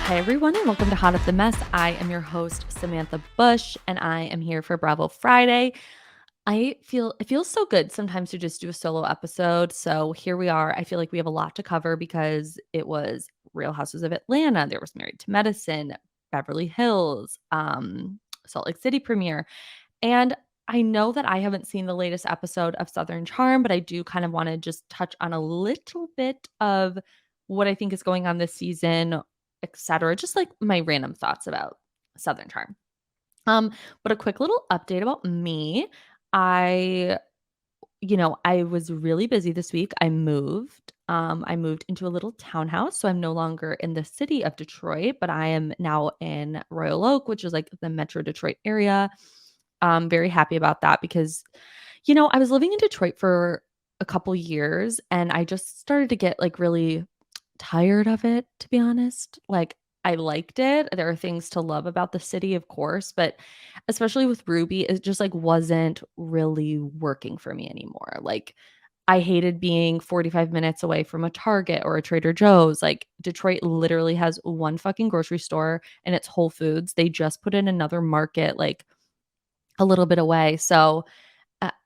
Hi, everyone, and welcome to Hot Off the Mess. I am your host, Samantha Bush, and I am here for Bravo Friday. It feels so good sometimes to just do a solo episode. So here we are. I feel like we have a lot to cover because it was Real Houses of Atlanta. There was Married to Medicine, Beverly Hills, Salt Lake City premiere. And I know that I haven't seen the latest episode of Southern Charm, but I do kind of want to just touch on a little bit of what I think is going on this season, etc. Just like my random thoughts about Southern Charm. But a quick little update about me. I, I was really busy this week. I moved. I moved into a little townhouse. So I'm no longer in the city of Detroit, but I am now in Royal Oak, which is like the Metro Detroit area. I'm very happy about that because, I was living in Detroit for a couple years and I just started to get like really tired of it, to be honest. Like, I liked it. There are things to love about the city, of course, but especially with Ruby, it just like wasn't really working for me anymore. Like, I hated being 45 minutes away from a Target or a Trader Joe's. Like, Detroit literally has one fucking grocery store and it's Whole Foods. They just put in another market like a little bit away. So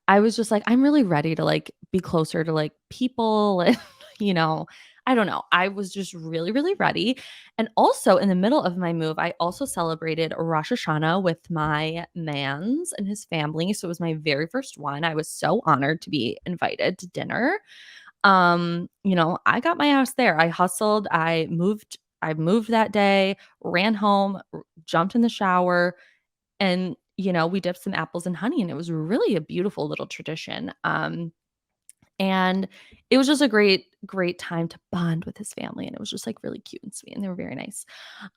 I was just like, I'm really ready to like be closer to like people and, you know, I don't know. I was just really, really ready. And also in the middle of my move, I also celebrated Rosh Hashanah with my mans and his family. So it was my very first one. I was so honored to be invited to dinner. I got my ass there. I hustled. I moved that day, ran home, jumped in the shower, and, we dipped some apples in honey, and it was really a beautiful little tradition. And it was just a great, great time to bond with his family. And it was just like really cute and sweet. And they were very nice.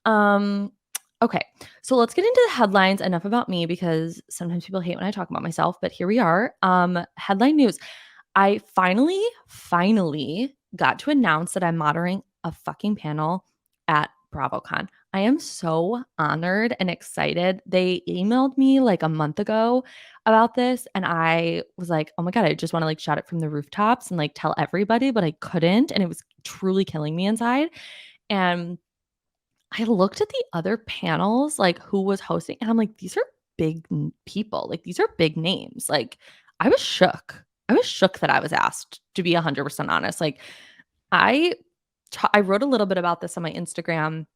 Um, okay. So let's get into the headlines. Enough about me because sometimes people hate when I talk about myself, but here we are. Headline news. I finally got to announce that I'm moderating a fucking panel at BravoCon. I am so honored and excited. They emailed me like a month ago about this, and I was like, oh my God, I just want to like shout it from the rooftops and like tell everybody, but I couldn't. And it was truly killing me inside. And I looked at the other panels, like who was hosting, and I'm like, these are big people. Like, these are big names. Like, I was shook. I was shook that I was asked, to be 100% honest. Like, I I wrote a little bit about this on my Instagram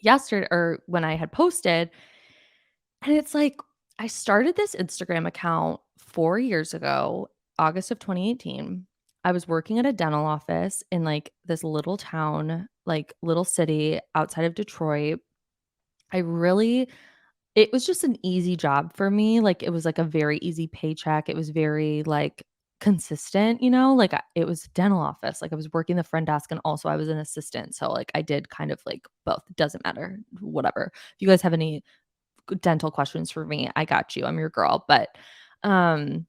yesterday or when I had posted, and it's like I started this Instagram account 4 years ago, August of 2018. I was working at a dental office in like this little town, like little city outside of Detroit. I really It was just an easy job for me. Like, it was like a very easy paycheck. It was very like consistent, like it was a dental office. Like, I was working the front desk and also I was an assistant. So like I did kind of like both. It doesn't matter. Whatever. If you guys have any dental questions for me, I got you. I'm your girl. But um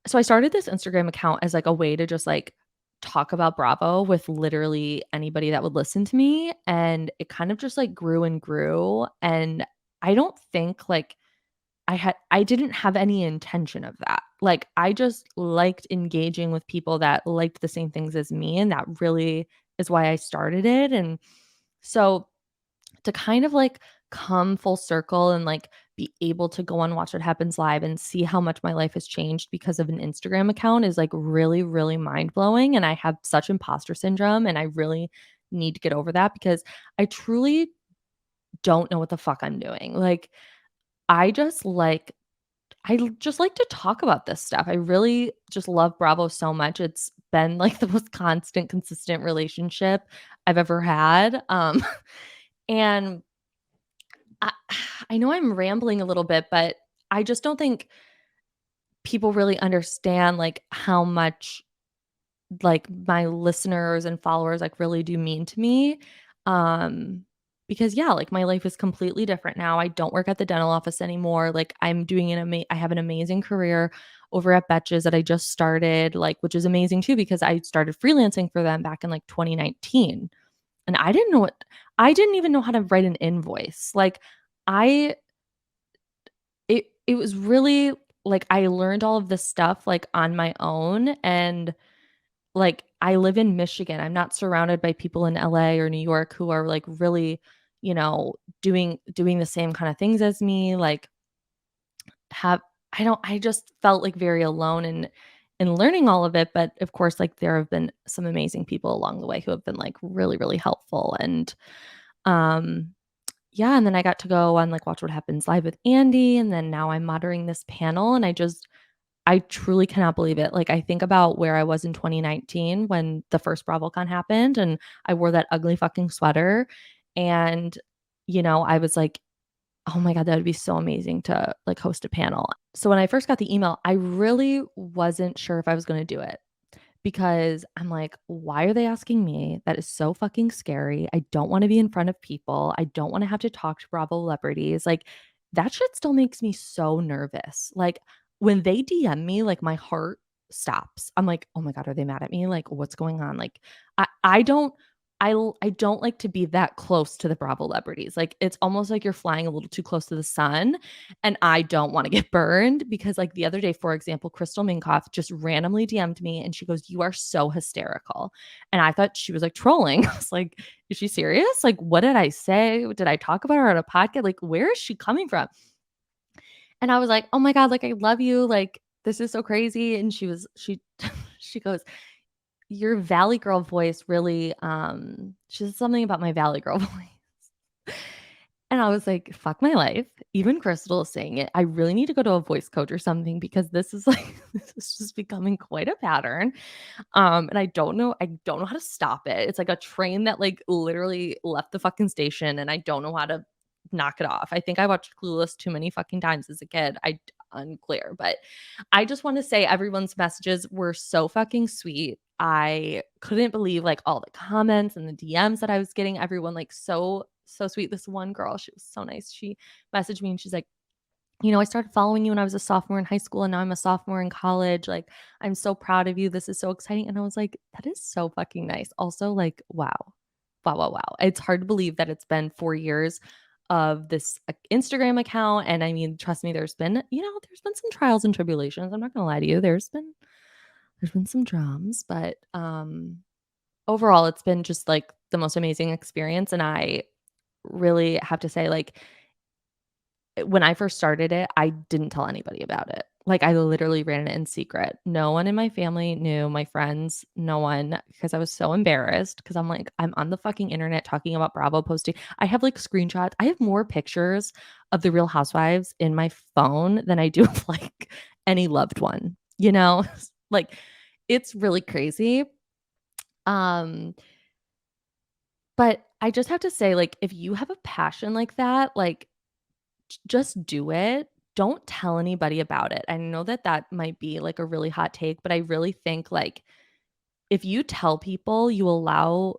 so I started this Instagram account as like a way to just like talk about Bravo with literally anybody that would listen to me. And it kind of just like grew and grew. And I don't think like I didn't have any intention of that. Like, I just liked engaging with people that liked the same things as me. And that really is why I started it. And so to kind of like come full circle and like be able to go on Watch What Happens Live and see how much my life has changed because of an Instagram account is like really, really mind blowing. And I have such imposter syndrome and I really need to get over that because I truly don't know what the fuck I'm doing. Like, I just like I just like to talk about this stuff. I really just love Bravo so much. It's been like the most constant, consistent relationship I've ever had. And I, I know I'm rambling a little bit, but I just don't think people really understand like how much like my listeners and followers like really do mean to me. Because yeah, like my life is completely different now. I don't work at the dental office anymore. Like, I'm doing I have an amazing career over at Betches that I just started, like, which is amazing too because I started freelancing for them back in like 2019. And I didn't even know how to write an invoice. Like, I it was really like I learned all of this stuff like on my own. And like, I live in Michigan. I'm not surrounded by people in LA or New York who are, like, really, you know, doing the same kind of things as me, like, have I just felt, like, very alone in learning all of it, but, of course, like, there have been some amazing people along the way who have been, like, really, really helpful, and, um, yeah, and then I got to go on, like, Watch What Happens Live with Andy, and then now I'm moderating this panel, and I truly cannot believe it. Like, I think about where I was in 2019 when the first BravoCon happened, and I wore that ugly fucking sweater, and, I was like, "Oh my god, that would be so amazing to, like, host a panel." So when I first got the email, I really wasn't sure if I was gonna do it because I'm like, "Why are they asking me? That is so fucking scary. I don't wanna be in front of people. I don't wanna have to talk to Bravo-lebrities." Like, that shit still makes me so nervous. Like, when they DM me, like, my heart stops. I'm like, "Oh my god, are they mad at me? Like, what's going on?" Like, I don't I don't like to be that close to the Bravo-lebrities. Like, it's almost like you're flying a little too close to the sun, and I don't wanna get burned because, like, the other day, for example, Crystal Minkoff just randomly DM'd me and she goes, "You are so hysterical." And I thought she was, like, trolling. I was like, "Is she serious? Like, what did I say? Did I talk about her on a podcast? Like, where is she coming from?" And I was like, "Oh my god, like, I love you. Like, this is so crazy." And she she goes, "Your Valley Girl voice really," she said something about my Valley Girl voice. And I was like, "Fuck my life." Even Crystal is saying it. I really need to go to a voice coach or something because this is like this is just becoming quite a pattern. And I don't know how to stop it. It's like a train that like literally left the fucking station and I don't know how to knock it off. I think I watched Clueless too many fucking times as a kid. Unclear, but I just want to say everyone's messages were so fucking sweet. I couldn't believe like all the comments and the DMs that I was getting. Everyone like so sweet. This one girl, she was so nice. She messaged me and she's like, "I started following you when I was a sophomore in high school and now I'm a sophomore in college. Like, I'm so proud of you. This is so exciting." And I was like, "That is so fucking nice." Also, like, wow. Wow, wow, wow. It's hard to believe that it's been 4 years of this Instagram account. And I mean, trust me, there's been some trials and tribulations. I'm not gonna lie to you. There's been some drums, but overall it's been just like the most amazing experience. And I really have to say, like, when I first started it, I didn't tell anybody about it. Like, I literally ran it in secret. No one in my family knew, my friends, no one, because I was so embarrassed. Because 'cause I'm like, I'm on the fucking internet talking about Bravo posting. I have, like, screenshots. I have more pictures of the Real Housewives in my phone than I do of, like, any loved one, you know? Like, it's really crazy. Um, but I just have to say, like, if you have a passion like that, like, just do it. Don't tell anybody about it. I know that that might be like a really hot take, but I really think like if you tell people, you allow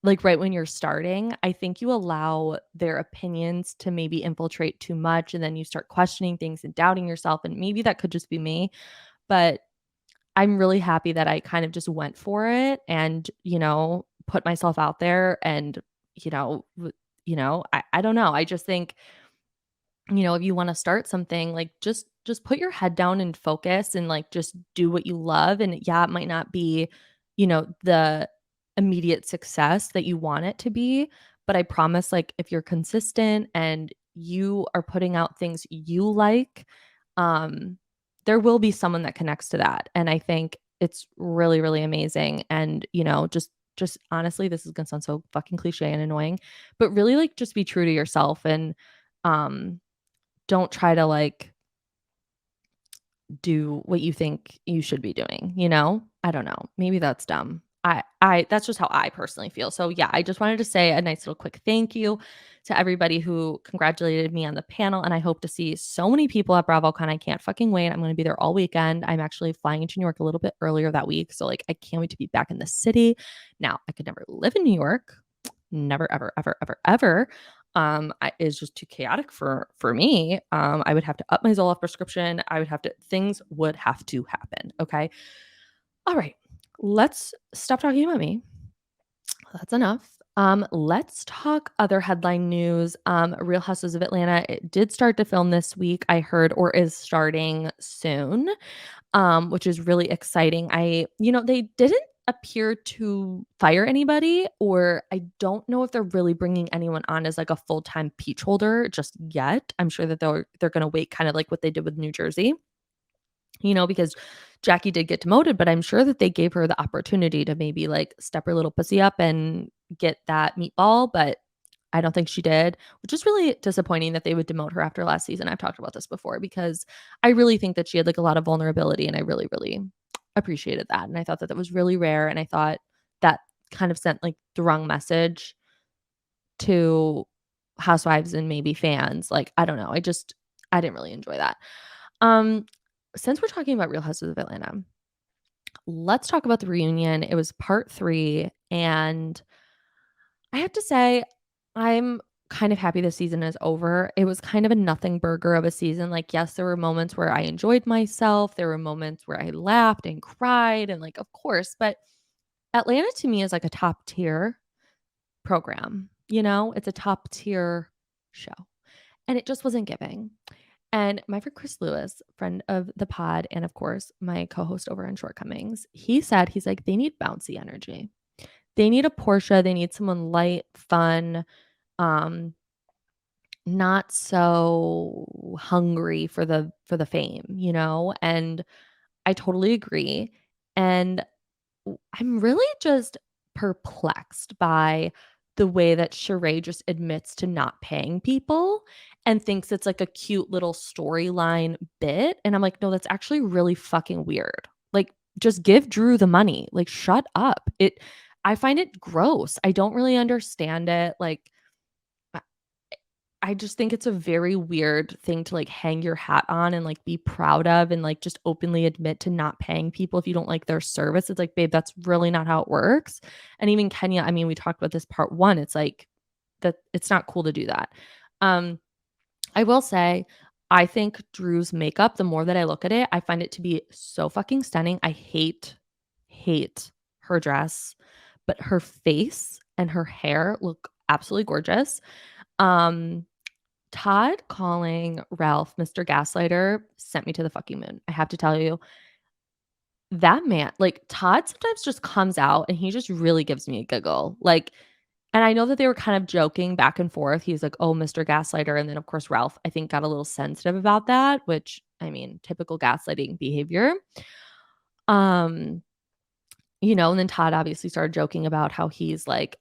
like right when you're starting, I think you allow their opinions to maybe infiltrate too much and then you start questioning things and doubting yourself and maybe that could just be me, but I'm really happy that I kind of just went for it and, put myself out there and, I don't know. I just think if you wanna start something, like, just put your head down and focus and, like, just do what you love, and yeah, it might not be, the immediate success that you want it to be, but I promise, like, if you're consistent and you are putting out things you like, um, there will be someone that connects to that, and I think it's really, really amazing, and, just honestly, this is gonna sound so fucking cliche and annoying, but really, like, just be true to yourself and, um don't try to, like, do what you think you should be doing, you know? I don't know. Maybe that's dumb. I that's just how I personally feel. So, yeah, I just wanted to say a nice little quick thank you to everybody who congratulated me on the panel, and I hope to see so many people at BravoCon. I can't fucking wait. I'm gonna be there all weekend. I'm actually flying into New York a little bit earlier that week, so, like, I can't wait to be back in the city. Now, I could never live in New York. Never, ever, ever, ever, ever. Is just too chaotic for me. I would have to up my Zoloft prescription. I would have to things would have to happen. Okay. All right. Let's stop talking about me. That's enough. Let's talk other headline news. Real Houses of Atlanta, it did start to film this week, I heard, or is starting soon, which is really exciting. They didn't appear to fire anybody, or I don't know if they're really bringing anyone on as like a full-time peach holder just yet. I'm sure that they're going to wait, kind of like what they did with New Jersey, because Jackie did get demoted, but I'm sure that they gave her the opportunity to maybe like step her little pussy up and get that meatball, but I don't think she did, which is really disappointing that they would demote her after last season. I've talked about this before because I really think that she had like a lot of vulnerability, and I really, really appreciated that. And I thought that that was really rare. And I thought that kind of sent like the wrong message to housewives and maybe fans. Like, I don't know. I didn't really enjoy that. Um, since we're talking about Real Housewives of Atlanta, let's talk about the reunion. It was part 3, and I have to say, I'm kind of happy this season is over. It was kind of a nothing burger of a season. Like, yes, there were moments where I enjoyed myself. There were moments where I laughed and cried, and like, of course, but Atlanta to me is like a top tier program. It's a top tier show, and it just wasn't giving. And my friend Chris Lewis, friend of the pod, and of course, my co host over on Shortcomings, he's like, they need bouncy energy. They need a Portia. They need someone light, fun, um, not so hungry for the fame. And I totally agree. And I'm really just perplexed by the way that Sheree just admits to not paying people and thinks it's like a cute little storyline bit. And I'm like, no, that's actually really fucking weird. Like, just give Drew the money. Like, shut up. I find it gross. I don't really understand it. Like, I just think it's a very weird thing to like hang your hat on and like be proud of and like just openly admit to not paying people if you don't like their service. It's like, babe, that's really not how it works. And even Kenya, I mean, we talked about this part 1. It's like that it's not cool to do that. Um, I will say, I think Drew's makeup, the more that I look at it, I find it to be so fucking stunning. I hate her dress, but her face and her hair look absolutely gorgeous. Um, Todd calling Ralph Mr. Gaslighter sent me to the fucking moon. I have to tell you, that man, like Todd sometimes just comes out and he just really gives me a giggle. Like, and I know that they were kind of joking back and forth. He's like, "Oh, Mr. Gaslighter." And then of course Ralph, I think, got a little sensitive about that, which I mean, typical gaslighting behavior. Um, and then Todd obviously started joking about how he's like,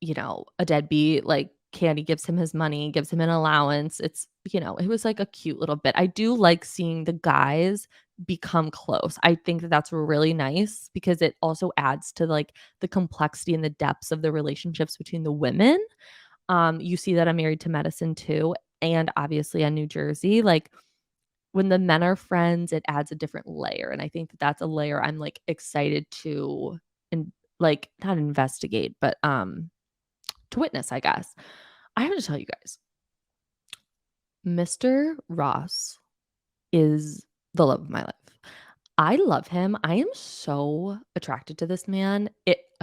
a deadbeat, like Candy gives him his money, gives him an allowance. It was like a cute little bit. I do like seeing the guys become close. I think that that's really nice because it also adds to like the complexity and the depths of the relationships between the women. You see that on Married to Medicine too, and obviously on New Jersey. Like, when the men are friends, it adds a different layer, and I think that that's a layer I'm, like, excited to like, not investigate, but, to witness, I guess. I have to tell you guys, Mr. Ross is the love of my life. I love him. I am so attracted to this man.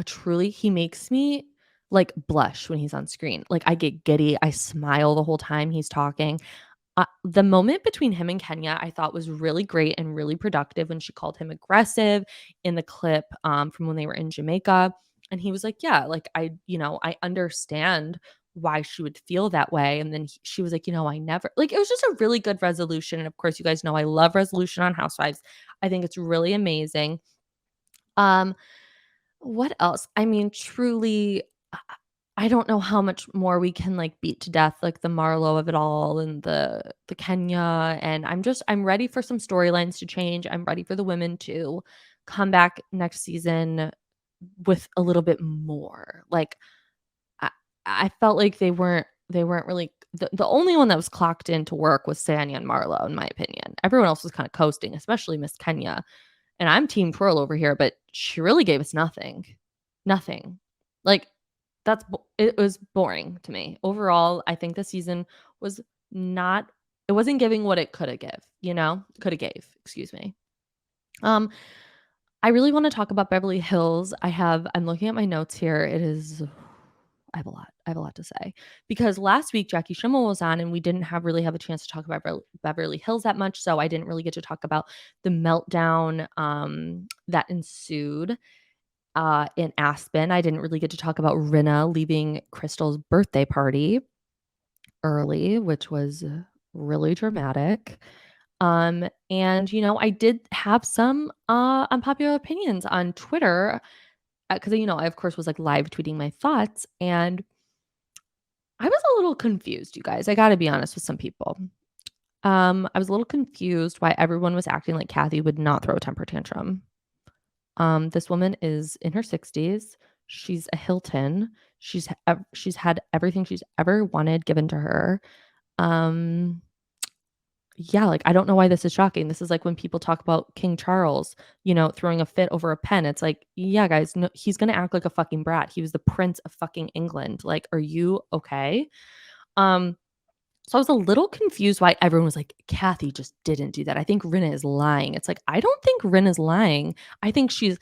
Truly, he makes me, like, blush when he's on screen. Like, I get giddy, I smile the whole time he's talking. The moment between him and Kenya, I thought was really great and really productive when she called him aggressive in the clip from when they were in Jamaica. And he was like, yeah, like I understand why she would feel that way. And then she was like, I never, like, it was just a really good resolution. And of course, you guys know I love resolution on Housewives. I think it's really amazing. Um, what else? I mean, truly, I don't know how much more we can, like, beat to death, like, the Marlo of it all and the Kenya, and I'm ready for some storylines to change. I'm ready for the women to come back next season with a little bit more. Like, I I felt like they weren't really the only one that was clocked in to work was Sanya and Marlo, in my opinion. Everyone else was kinda coasting, especially Miss Kenya. And I'm team twirl over here, but she really gave us nothing. Nothing. Like, it was boring to me. Overall, I think the season was not it wasn't giving what it coulda coulda gave, excuse me. Um, I really wanna talk about Beverly Hills. I'm looking at my notes here. I have a lot. I have a lot to say because last week Jackie Schimmel was on and we didn't really have a chance to talk about Beverly Hills that much, so I didn't really get to talk about the meltdown that ensued. in Aspen. I didn't really get to talk about Rinna leaving Crystal's birthday party early, which was really dramatic. And I did have some unpopular opinions on Twitter because I of course was like live tweeting my thoughts, and I was a little confused, you guys. I got to be honest with some people. I was a little confused why everyone was acting like Kathy would not throw a temper tantrum. This woman is in her 60s. She's a Hilton. She's had everything she's ever wanted given to her. Yeah, like I don't know why this is shocking. This is like when people talk about King Charles, throwing a fit over a pen. It's like, yeah, guys, no, he's gonna act like a fucking brat. He was the prince of fucking England. Like, are you okay? Um, so I was a little confused why everyone was like, Kathy just didn't do that. I think Rinna is lying. It's like, I don't think Rinna's lying. I think she's,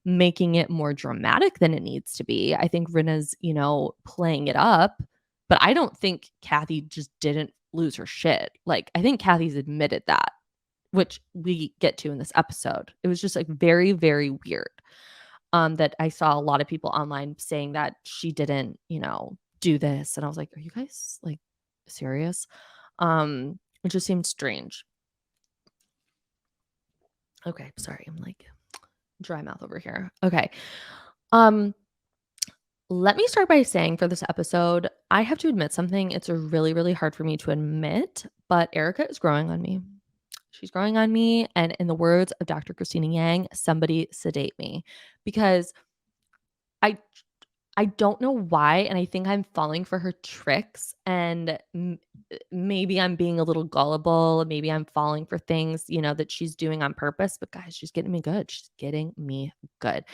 making it more dramatic than it needs to be. I think Rinna's, playing it up, but I don't think Kathy just didn't lose her shit. Like, I think Kathy's admitted that, which we get to in this episode. It was just like very, very weird. That I saw a lot of people online saying that she didn't, do this. And I was like, are you guys like serious? It just seemed strange. Okay, sorry. I'm like dry mouth over here. Okay. Um, let me start by saying for this episode, I have to admit something. It's really, really hard for me to admit, but Erica is growing on me. She's growing on me. And in the words of Dr. Christina Yang, somebody sedate me because I I don't know why, and I think I'm falling for her tricks, and maybe I'm being a little gullible. Maybe I'm falling for things, that she's doing on purpose. But guys, she's getting me good. She's getting me good.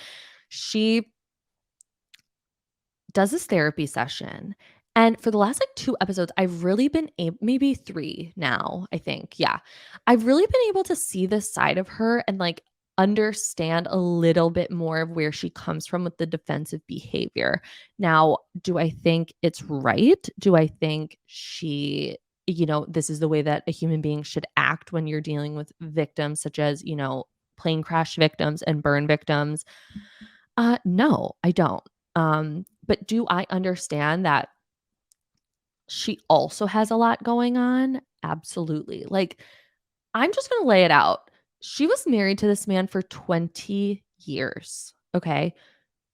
She does this therapy session. And for the last like 2 episodes, I've really been able, maybe 3 now, I think. Yeah. I've really been able to see this side of her and like understand a little bit more of where she comes from with the defensive behavior. Now, do I think it's right? Do I think this is the way that a human being should act when you're dealing with victims such as, plane crash victims and burn victims? No, I don't. But do I understand that she also has a lot going on? Absolutely. Like, I'm just going to lay it out. She was married to this man for 20 years. Okay.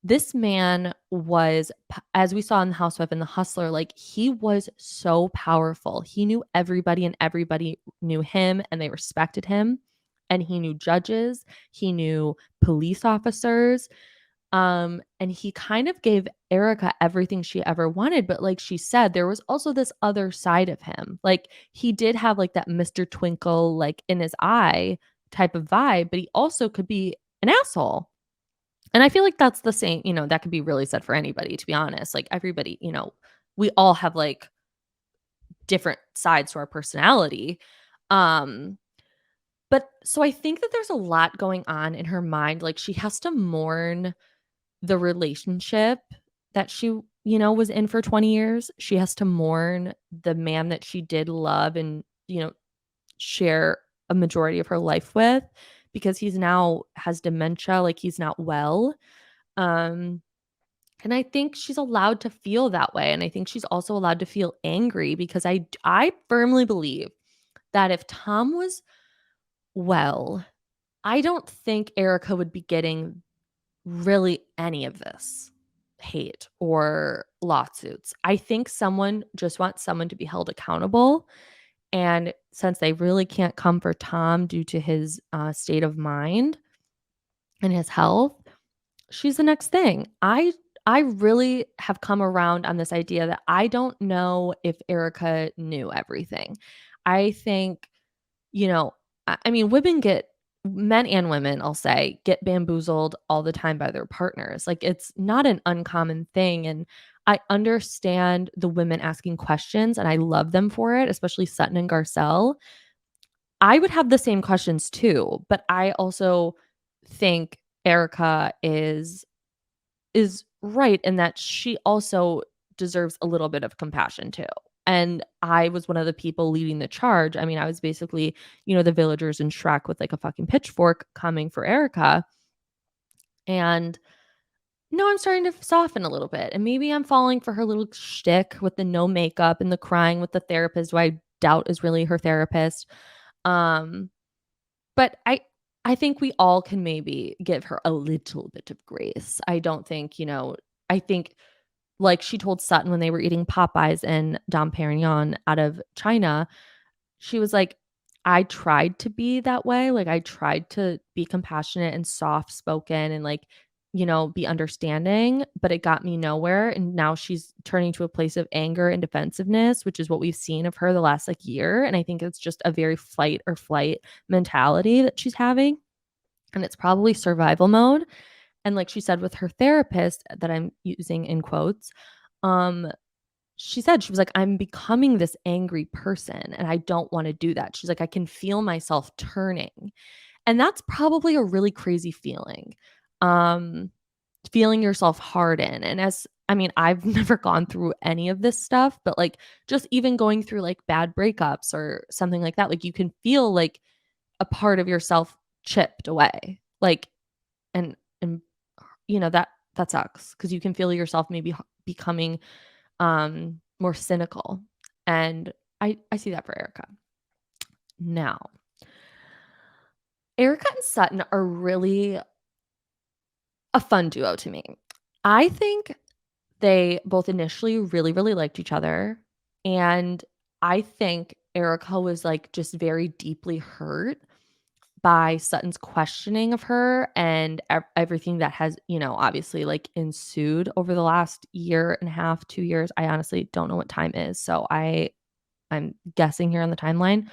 This man was, as we saw in The Housewife and The Hustler, like he was so powerful. He knew everybody and everybody knew him and they respected him. And he knew judges, he knew police officers. And he kind of gave Erica everything she ever wanted, but like she said, there was also this other side of him. Like he did have like that Mr. Twinkle like in his eye type of vibe, but he also could be an asshole. And I feel like that's the same, that could be really said for anybody, to be honest. Like everybody, we all have like different sides to our personality. Um, but so I think that there's a lot going on in her mind. Like she has to mourn the relationship that she, was in for 20 years. She has to mourn the man that she did love and, share a majority of her life with because he's now has dementia, like he's not well. Um, and I think she's allowed to feel that way. And I think she's also allowed to feel angry because I firmly believe that if Tom was well, I don't think Erica would be getting really any of this hate or lawsuits. I think someone just wants someone to be held accountable. And since they really can't come for Tom due to his state of mind and his health, she's the next thing. I really have come around on this idea that I don't know if Erica knew everything. I think, you know, I mean, men and women, I'll say, get bamboozled all the time by their partners. Like it's not an uncommon thing. And I understand the women asking questions and I love them for it, especially Sutton and Garcelle. I would have the same questions too, but I also think Erica is right in that she also deserves a little bit of compassion too. And I was one of the people leading the charge. I mean, I was basically, the villagers in Shrek with like a fucking pitchfork coming for Erica. And No, I'm starting to soften a little bit, and maybe I'm falling for her little shtick with the no makeup and the crying with the therapist, who I doubt is really her therapist. Um, but I think we all can maybe give her a little bit of grace. I don't think, I think like she told Sutton when they were eating Popeyes and Dom Perignon out of China, she was like, "I tried to be that way, like, I tried to be compassionate and soft-spoken and, like, be understanding, but it got me nowhere," and now she's turning to a place of anger and defensiveness, which is what we've seen of her the last, like, year, and I think it's just a very fight or flight mentality that she's having, and it's probably survival mode, and like she said with her therapist that I'm using in quotes, um, she said, she was like, "I'm becoming this angry person, and I don't wanna do that." She's like, "I can feel myself turning." And that's probably a really crazy feeling, um, feeling yourself harden, and I've never gone through any of this stuff, but, like, just even going through, like, bad breakups or something like that, like, you can feel, like, a part of yourself chipped away, like, and, that sucks because you can feel yourself maybe becoming more cynical. And I see that for Erica. Now, Erica and Sutton are really a fun duo to me. I think they both initially really, really liked each other. And I think Erica was like just very deeply hurt by Sutton's questioning of her and everything that has, obviously like ensued over the last year and a half, 2 years. I honestly don't know what time is. So I'm guessing here on the timeline.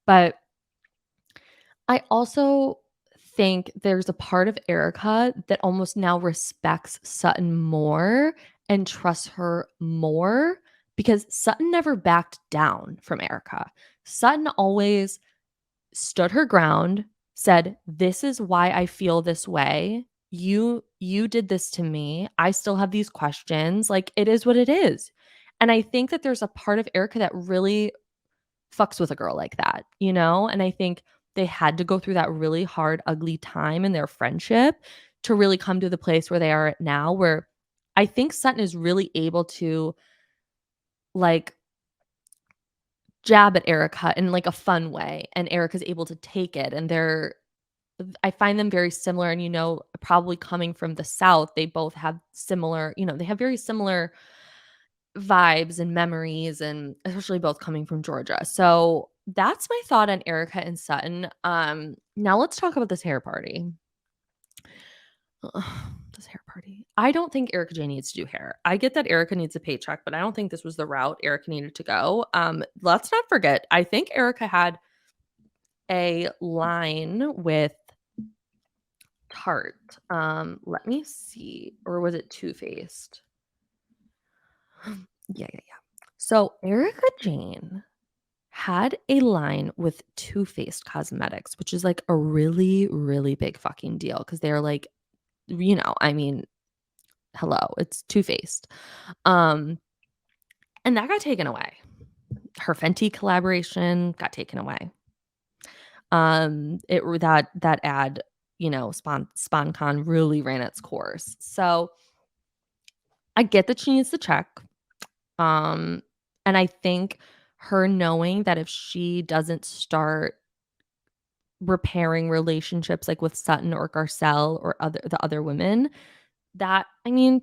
But I also think there's a part of Erica that almost now respects Sutton more and trusts her more because Sutton never backed down from Erica. Sutton always stood her ground, said, "This is why I feel this way. You did this to me. I still have these questions. Like it is what it is." And I think that there's a part of Erica that really fucks with a girl like that, you know? And I think they had to go through that really hard, ugly time in their friendship to really come to the place where they are at now, where I think Sutton is really able to like jab at Erica in like a fun way, and Erica's able to take it. And I find them very similar. And, probably coming from the South, they both have similar, they have very similar vibes and memories, and especially both coming from Georgia. So that's my thought on Erica and Sutton. Now let's talk about this hair party. Ugh, this hair party. I don't think Erica J needs to do hair. I get that Erica needs a paycheck, but I don't think this was the route Erica needed to go. Let's not forget, I think Erica had a line with Tarte. Let me see. Or was it Too Faced? Yeah, yeah, yeah. So Erica Jane had a line with Too Faced Cosmetics, which is like a really, really big fucking deal because they're like, I mean, hello, it's Too Faced. And that got taken away. Her Fenty collaboration got taken away. That ad, SponCon really ran its course. So I get that she needs the check. Um, and I think her knowing that if she doesn't start repairing relationships like with Sutton or Garcelle or the other women,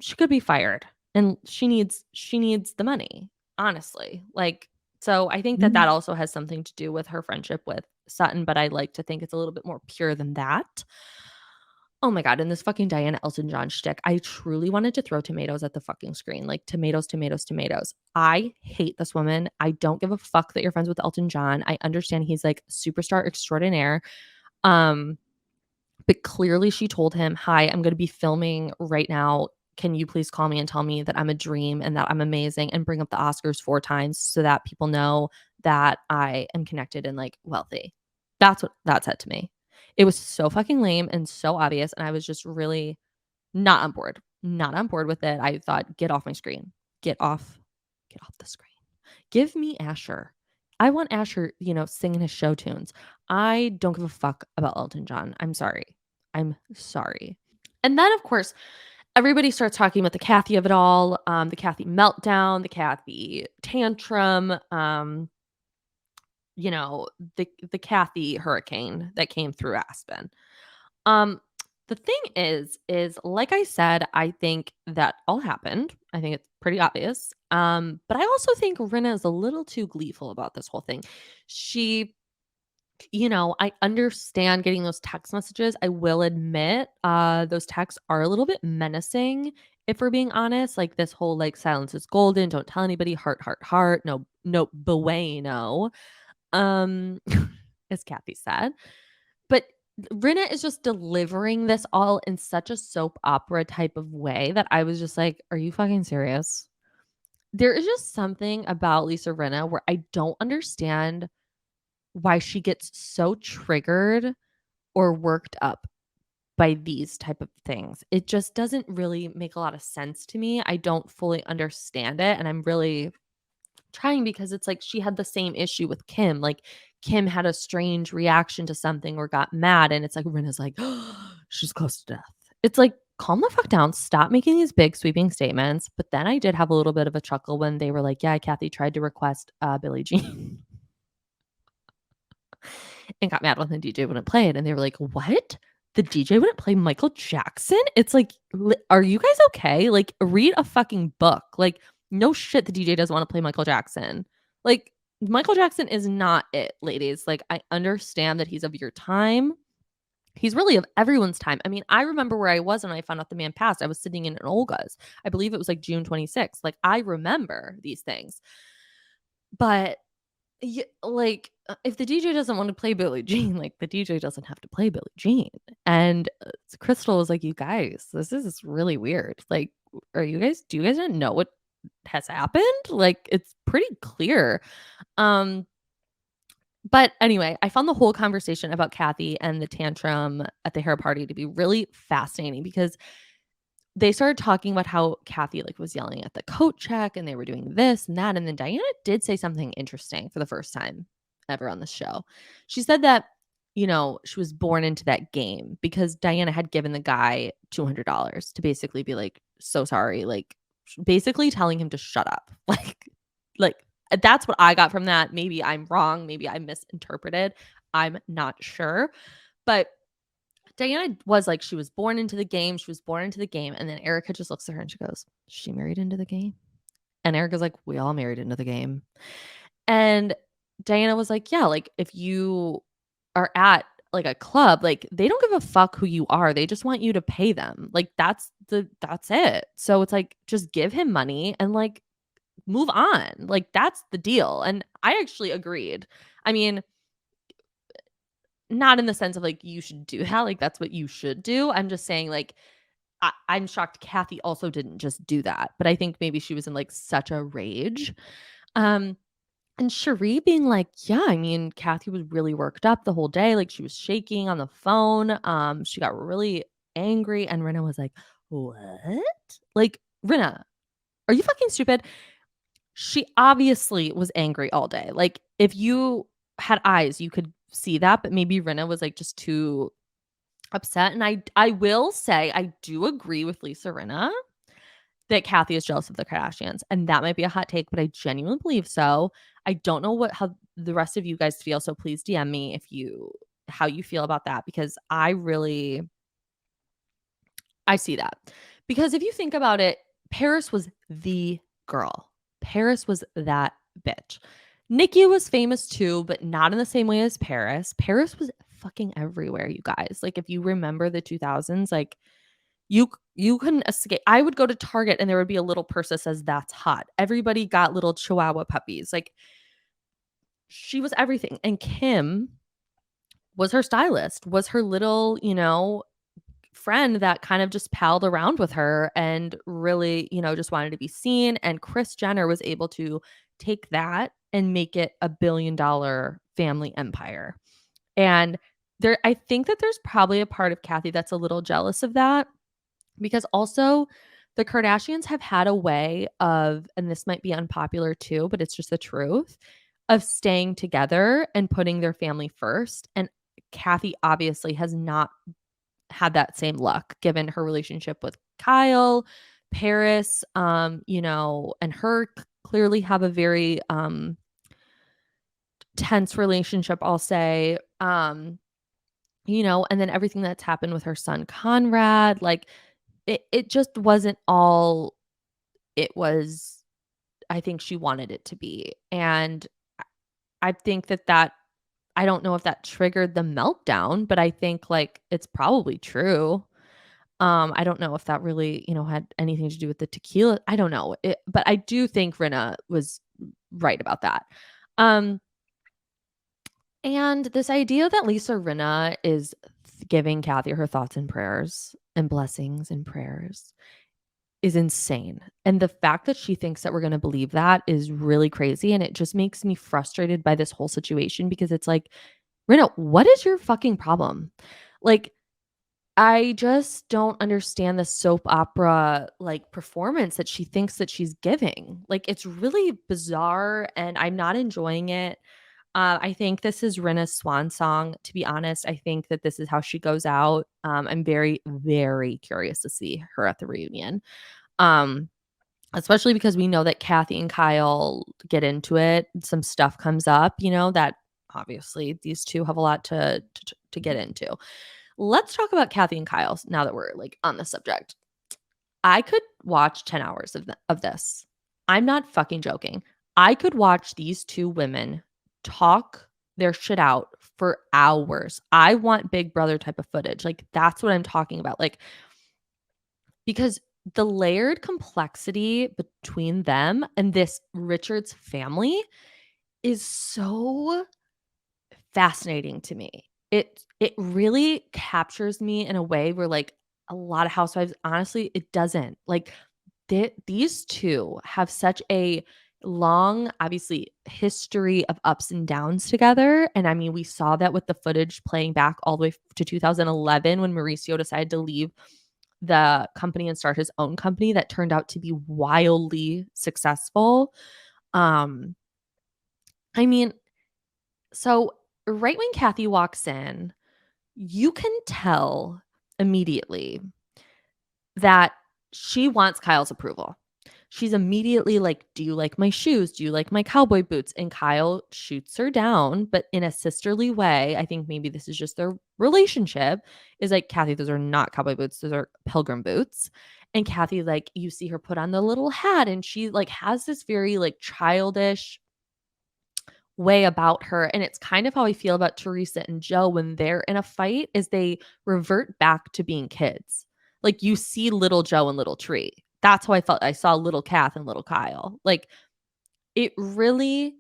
she could be fired and she needs the money, honestly. Like, so I think that also has something to do with her friendship with Sutton, but I like to think it's a little bit more pure than that. Oh my god, and this fucking Diana Elton John shtick, I truly wanted to throw tomatoes at the fucking screen, like tomatoes, tomatoes, tomatoes. I hate this woman. I don't give a fuck that you're friends with Elton John. I understand he's like superstar extraordinaire. Um, but clearly she told him, "Hi, I'm gonna be filming right now. Can you please call me and tell me that I'm a dream and that I'm amazing and bring up the Oscars 4 times so that people know that I am connected and like wealthy." That's what that said to me. It was so fucking lame and so obvious, and I was just really not on board. Not on board with it. I thought, "Get off my screen. Get off the screen. Give me Asher. I want Asher, singing his show tunes. I don't give a fuck about Elton John. I'm sorry. I'm sorry." And then, of course, everybody starts talking about the Kathy of it all, the Kathy meltdown, the Kathy tantrum, you know, the Kathy hurricane that came through Aspen. Um, the thing is like I said, I think that all happened. I think it's pretty obvious. But I also think Rinna is a little too gleeful about this whole thing. She, I understand getting those text messages. I will admit, those texts are a little bit menacing, if we're being honest. Like this whole like silence is golden, don't tell anybody, heart, heart, heart, no, no bueno. Um, as Kathy said. But Rinna is just delivering this all in such a soap opera type of way that I was just like, "Are you fucking serious?" There is just something about Lisa Rinna where I don't understand why she gets so triggered or worked up by these type of things. It just doesn't really make a lot of sense to me. I don't fully understand it, and I'm really trying because it's like she had the same issue with Kim. Like Kim had a strange reaction to something or got mad, and it's like Rinna's like, she's close to death. It's like, calm the fuck down. Stop making these big sweeping statements. But then I did have a little bit of a chuckle when they were like, yeah, Kathy tried to request Billie Jean and got mad when the DJ wouldn't play it. And they were like, what? The DJ wouldn't play Michael Jackson? It's like, are you guys okay? Like, read a fucking book. Like, no shit, the DJ doesn't want to play Michael Jackson. Like, Michael Jackson is not it, ladies. Like, I understand that he's of your time. He's really of everyone's time. I mean, I remember where I was when I found out the man passed. I was sitting in an Olga's. I believe it was like June 26th. Like, I remember these things. But if the DJ doesn't want to play Billie Jean, like, the DJ doesn't have to play Billie Jean. And Crystal was like, "You guys, this is really weird. Like, do you guys not know what has happened? Like, it's pretty clear." Um, but anyway, I found the whole conversation about Kathy and the tantrum at the hair party to be really fascinating because they started talking about how Kathy like was yelling at the coat check and they were doing this and that. And then Diana did say something interesting for the first time ever on the show. She said that, she was born into that game because Diana had given the guy $200 to basically be like, so sorry, like basically telling him to shut up. Like that's what I got from that. Maybe I'm wrong. Maybe I misinterpreted. I'm not sure. But Diana was like, she was born into the game. She was born into the game. And then Erica just looks at her and she goes, she married into the game? And Erica's like, we all married into the game. And Diana was like, yeah, like if you are at like a club, like they don't give a fuck who you are. They just want you to pay them. Like that's it. So it's like, just give him money and like move on. Like that's the deal. And I actually agreed. I mean, not in the sense of like you should do that, like that's what you should do. I'm just saying like I'm shocked Kathy also didn't just do that, but I think maybe she was in like such a rage. Um, and Cherie being like, yeah, I mean, Kathy was really worked up the whole day, like she was shaking on the phone. She got really angry, and Rinna was like, what? Like, Rinna, are you fucking stupid? She obviously was angry all day. Like, if you had eyes, you could see that, but maybe Rinna was like just too upset. And I will say I do agree with Lisa Rinna that Kathy is jealous of the Kardashians. And that might be a hot take, but I genuinely believe so. I don't know how the rest of you guys feel. So please DM me how you feel about that, because I see that. Because if you think about it, Paris was the girl. Paris was that bitch. Nikki was famous too, but not in the same way as Paris. Paris was fucking everywhere, you guys. Like if you remember the 2000s, like you couldn't escape. I would go to Target and there would be a little purse that says that's hot. Everybody got little Chihuahua puppies. Like she was everything. And Kim was her stylist, was her little, friend that kind of just palled around with her and really, just wanted to be seen. And Kris Jenner was able to take that and make it a $1 billion family empire. And I think that there's probably a part of Kathy that's a little jealous of that, because also the Kardashians have had a way of, and this might be unpopular too, but it's just the truth, of staying together and putting their family first. And Kathy obviously has not had that same luck given her relationship with Kyle. Paris, and her clearly have a very tense relationship, I'll say. And then everything that's happened with her son Conrad, like it just wasn't all it was I think she wanted it to be. And I think that I don't know if that triggered the meltdown, but I think like it's probably true. I don't know if that really, had anything to do with the tequila. I don't know. But I do think Rinna was right about that. Um, and this idea that Lisa Rinna is giving Kathy her thoughts and prayers and blessings and prayers is insane. And the fact that she thinks that we're going to believe that is really crazy. And it just makes me frustrated by this whole situation because it's like, Rinna, what is your fucking problem? Like, I just don't understand the soap opera like performance that she thinks that she's giving. Like it's really bizarre and I'm not enjoying it. I think this is Rinna's swan song. To be honest, I think that this is how she goes out. I'm very, very curious to see her at the reunion. Um, Especially because we know that Kathy and Kyle get into it. Some stuff comes up, that obviously these two have a lot to get into. Let's talk about Kathy and Kyle now that we're like on the subject. I could watch 10 hours of this. I'm not fucking joking. I could watch these two women talk their shit out for hours. I want Big Brother type of footage. Like that's what I'm talking about. Like because the layered complexity between them and this Richards family is so fascinating to me. It really captures me in a way where like a lot of housewives honestly it doesn't. Like these two have such a long obviously history of ups and downs together, and I mean we saw that with the footage playing back all the way to 2011 when Mauricio decided to leave the company and start his own company that turned out to be wildly successful. um I mean, so right when Kathy walks in, you can tell immediately that she wants Kyle's approval. She's immediately like, "Do you like my shoes? Do you like my cowboy boots?" And Kyle shoots her down, but in a sisterly way. I think maybe this is just their relationship. Is like, "Kathy, those are not cowboy boots. Those are pilgrim boots." And Kathy, like, you see her put on the little hat and she like has this very like childish way about her. And it's kind of how I feel about Teresa and Joe when they're in a fight is they revert back to being kids. Like you see little Joe and little Tree. That's how I felt. I saw little Kath and little Kyle. Like it really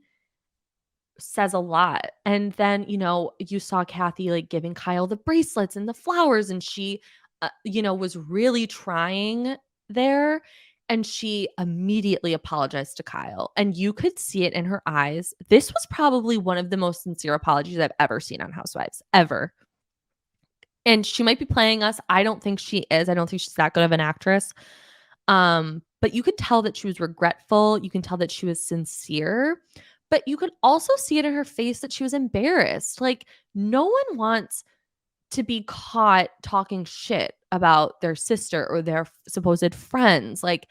says a lot. And then, you saw Kathy like giving Kyle the bracelets and the flowers and she was really trying there and she immediately apologized to Kyle and you could see it in her eyes. This was probably one of the most sincere apologies I've ever seen on Housewives ever. And she might be playing us. I don't think she is. I don't think she's that good of an actress. But you could tell that she was regretful. You can tell that she was sincere, but you could also see it in her face that she was embarrassed. Like, no one wants to be caught talking shit about their sister or their supposed friends. Like,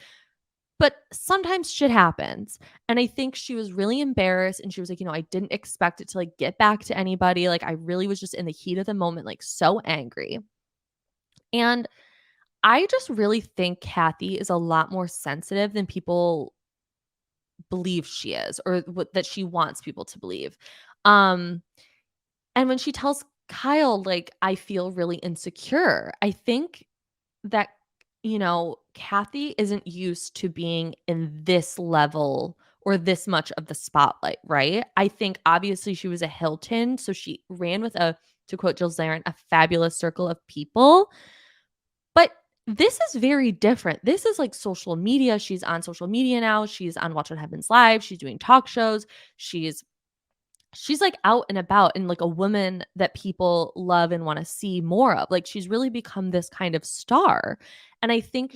but sometimes shit happens. And I think she was really embarrassed and she was like, I didn't expect it to like get back to anybody. Like, I really was just in the heat of the moment, like so angry. And I just really think Kathy is a lot more sensitive than people believe she is or that she wants people to believe. Um and when she tells Kyle like I feel really insecure, I think that Kathy isn't used to being in this level or this much of the spotlight, right? I think obviously she was a Hilton, so she ran with to quote Jill Zarin, a fabulous circle of people. But this is very different. This is like social media. She's on social media now. She's on Watch What Happens Live. She's doing talk shows. She's like out and about and like a woman that people love and want to see more of. Like she's really become this kind of star. And I think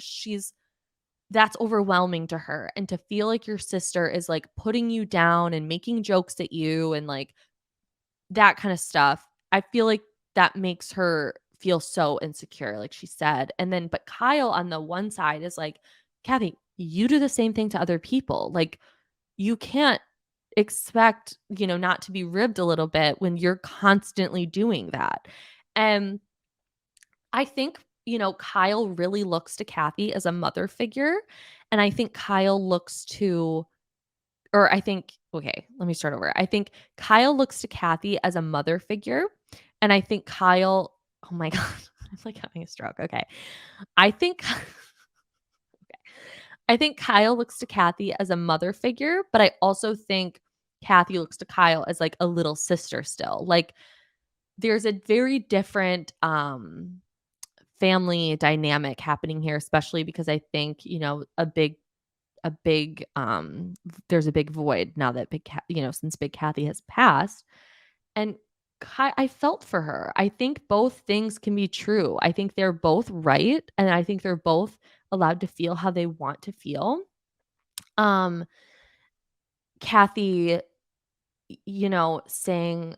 that's overwhelming to her. And to feel like your sister is like putting you down and making jokes at you and like that kind of stuff, I feel like that makes her feel so insecure, like she said. And then, but Kyle on the one side is like, Kathy, you do the same thing to other people. Like, you can't expect, not to be ribbed a little bit when you're constantly doing that. And I think, Kyle really looks to Kathy as a mother figure. And I think Kyle looks to, or I think, okay, let me start over. I think Kyle looks to Kathy as a mother figure. And I think Kyle, oh my God, I'm like having a stroke. Okay. I think, I think Kyle looks to Kathy as a mother figure, but I also think Kathy looks to Kyle as like a little sister still. Like there's a very different family dynamic happening here, especially because I think, there's a big void now that since Big Kathy has passed. And I felt for her. I think both things can be true. I think they're both right, and I think they're both allowed to feel how they want to feel. Kathy, saying,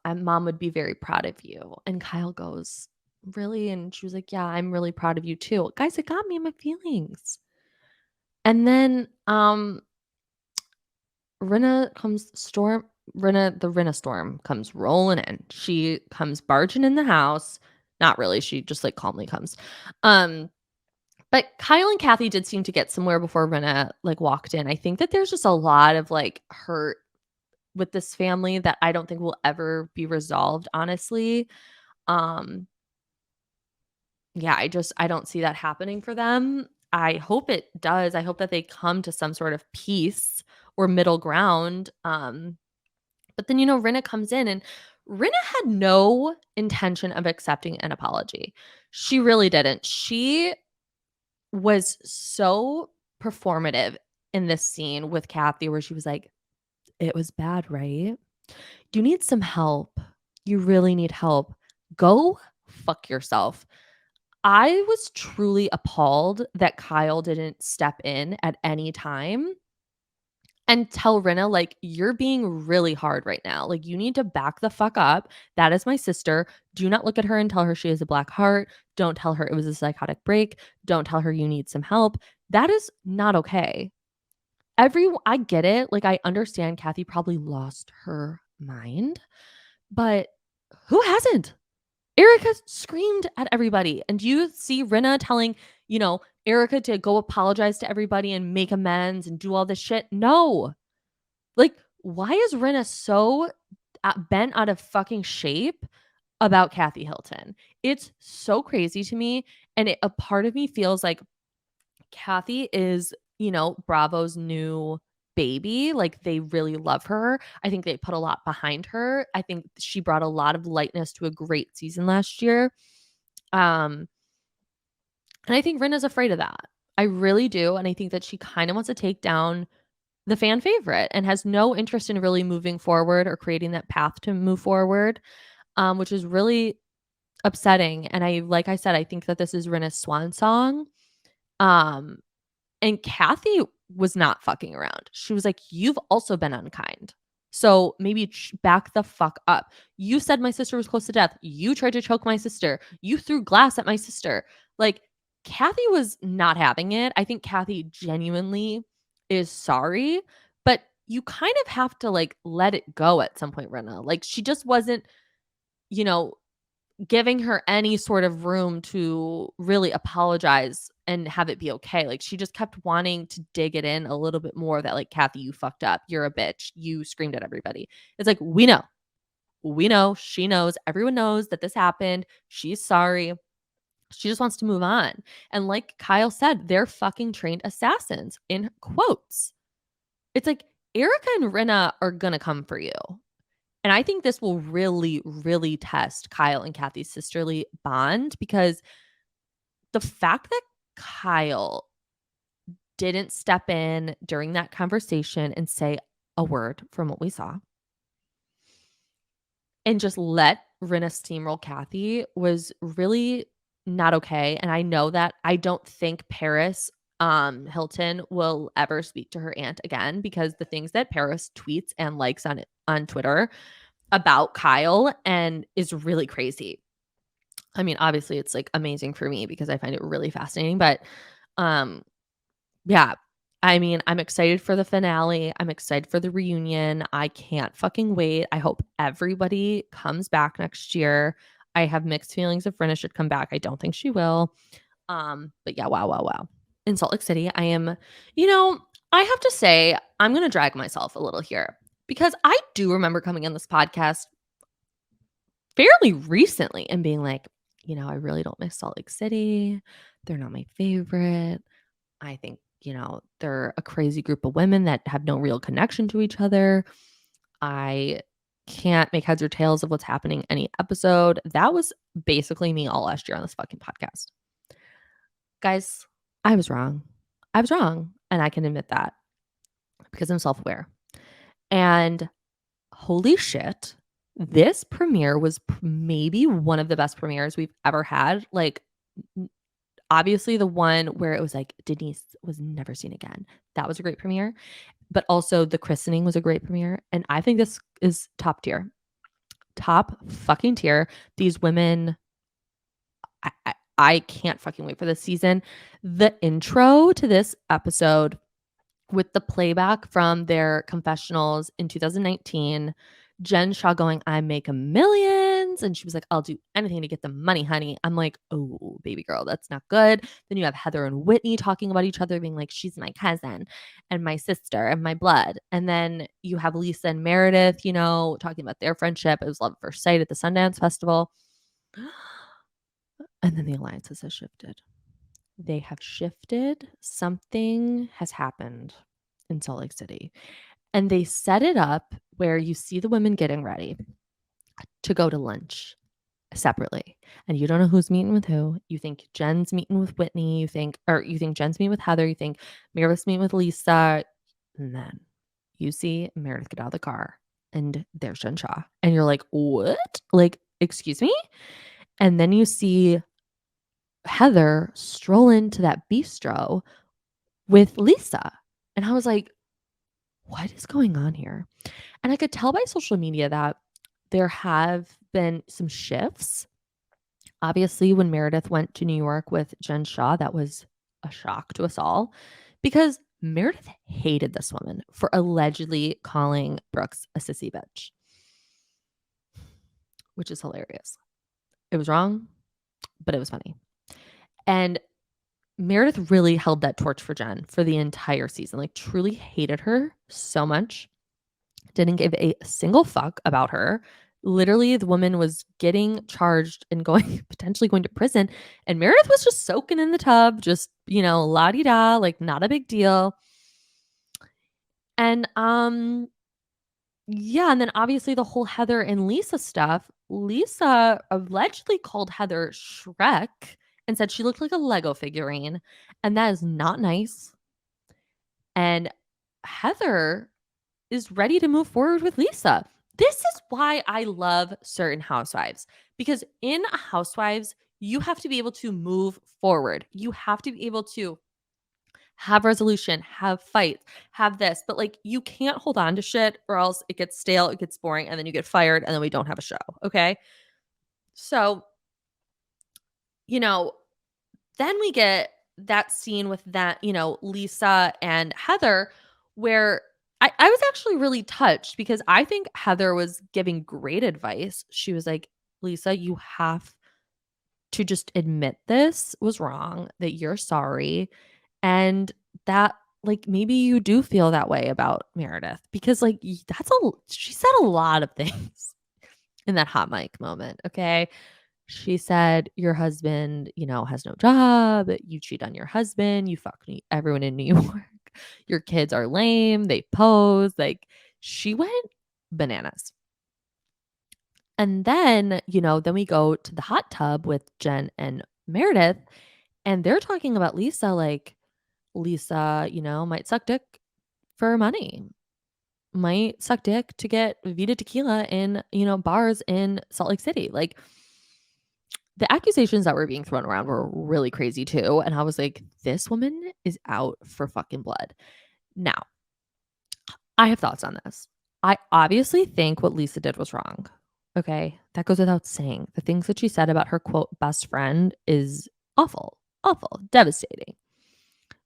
mom would be very proud of you. And Kyle goes, really? And she was like, yeah, I'm really proud of you too. Guys, it got me in my feelings. And then Rinna the Rinna storm comes rolling in. She comes barging in the house. Not really. She just like calmly comes. But Kyle and Kathy did seem to get somewhere before Rinna like walked in. I think that there's just a lot of like hurt with this family that I don't think will ever be resolved, honestly. Um, yeah, I don't see that happening for them. I hope it does. I hope that they come to some sort of peace or middle ground. But then, Rinna comes in and Rinna had no intention of accepting an apology. She really didn't. She was so performative in this scene with Kathy where she was like, it was bad, right? You need some help. You really need help. Go fuck yourself. I was truly appalled that Kyle didn't step in at any time and tell Rinna, like, you're being really hard right now. Like, you need to back the fuck up. That is my sister. Do not look at her and tell her she has a black heart. Don't tell her it was a psychotic break. Don't tell her you need some help. That is not okay. I get it. Like, I understand Kathy probably lost her mind, but who hasn't? Erica screamed at everybody. And you see Rinna telling, Erica to go apologize to everybody and make amends and do all this shit. No. Like, why is Rinna so bent out of fucking shape about Kathy Hilton? It's so crazy to me. And a part of me feels like Kathy is, Bravo's new baby. Like they really love her. I think they put a lot behind her. I think she brought a lot of lightness to a great season last year. And I think Rinna's afraid of that. I really do. And I think that she kind of wants to take down the fan favorite and has no interest in really moving forward or creating that path to move forward, which is really upsetting. And like I said, I think that this is Rinna's swan song. And Kathy was not fucking around. She was like, you've also been unkind. So maybe back the fuck up. You said my sister was close to death. You tried to choke my sister. You threw glass at my sister. Like, Kathy was not having it. I think Kathy genuinely is sorry, but you kind of have to like let it go at some point, Rinna. Like, she just wasn't, you know, giving her any sort of room to really apologize and have it be okay. Like she just kept wanting to dig it in a little bit more that like, Kathy, you fucked up. You're a bitch. You screamed at everybody. It's like, we know. We know. She knows. Everyone knows that this happened. She's sorry. She just wants to move on. And like Kyle said, they're fucking trained assassins in quotes. It's like Erica and Rinna are going to come for you. And I think this will really, really test Kyle and Kathy's sisterly bond because the fact that Kyle didn't step in during that conversation and say a word from what we saw and just let Rinna steamroll Kathy was really not okay. And I know that I don't think Paris Hilton will ever speak to her aunt again because the things that Paris tweets and likes on Twitter about Kyle and is really crazy. I mean, obviously it's like amazing for me because I find it really fascinating, but um yeah, I mean, I'm excited for the finale. I'm excited for the reunion. I can't fucking wait. I hope everybody comes back next year. I have mixed feelings if Brenna should come back. I don't think she will. But yeah, wow, wow, wow. In Salt Lake City, I am, you know, I have to say, I'm going to drag myself a little here because I do remember coming on this podcast fairly recently and being like, I really don't miss Salt Lake City. They're not my favorite. I think, they're a crazy group of women that have no real connection to each other. I can't make heads or tails of what's happening any episode. That was basically me all last year on this fucking podcast. Guys, I was wrong. I was wrong. And I can admit that because I'm self aware. And holy shit, this premiere was maybe one of the best premieres we've ever had. Like, obviously, the one where it was like Denise was never seen again. That was a great premiere. But also, the christening was a great premiere. And I think this is top tier. Top fucking tier. These women, I can't fucking wait for this season. The intro to this episode with the playback from their confessionals in 2019, Jen Shaw going, I make millions. And she was like, I'll do anything to get the money, honey. I'm like, oh, baby girl, that's not good. Then you have Heather and Whitney talking about each other, being like, she's my cousin and my sister and my blood. And then you have Lisa and Meredith, talking about their friendship. It was love at first sight at the Sundance Festival. And then the alliances have shifted. They have shifted. Something has happened in Salt Lake City. And they set it up where you see the women getting ready to go to lunch separately. And you don't know who's meeting with who. You think Jen's meeting with Whitney. You think Jen's meeting with Heather. You think Meredith's meeting with Lisa. And then you see Meredith get out of the car and there's Jen Shaw. And you're like, what? Like, excuse me? And then you see Heather stroll into that bistro with Lisa. And I was like, what is going on here? And I could tell by social media that there have been some shifts. Obviously, when Meredith went to New York with Jen Shaw, that was a shock to us all because Meredith hated this woman for allegedly calling Brooks a sissy bitch, which is hilarious. It was wrong, but it was funny. And Meredith really held that torch for Jen for the entire season, like truly hated her so much. Didn't give a single fuck about her. Literally, the woman was getting charged and potentially going to prison. And Meredith was just soaking in the tub, just, la-di-da, like not a big deal. And yeah, and then obviously the whole Heather and Lisa stuff. Lisa allegedly called Heather Shrek and said she looked like a Lego figurine. And that is not nice. And Heather is ready to move forward with Lisa. This is why I love certain housewives, because in housewives, you have to be able to move forward. You have to be able to have resolution, have fights, have this, but like you can't hold on to shit or else it gets stale, it gets boring, and then you get fired and then we don't have a show. Okay. So, then we get that scene with that, Lisa and Heather, where I was actually really touched because I think Heather was giving great advice. She was like, Lisa, you have to just admit this was wrong, that you're sorry, and that like maybe you do feel that way about Meredith because like she said a lot of things in that hot mic moment. Okay. She said, your husband, has no job. You cheat on your husband. You fuck everyone in New York. Your kids are lame. They pose. Like, she went bananas. And then, then we go to the hot tub with Jen and Meredith, and they're talking about Lisa, like, Lisa, might suck dick for money, might suck dick to get Vita tequila in, bars in Salt Lake City. Like, the accusations that were being thrown around were really crazy too. And I was like, this woman is out for fucking blood. Now, I have thoughts on this. I obviously think what Lisa did was wrong. Okay, that goes without saying. The things that she said about her quote best friend is awful, awful, devastating.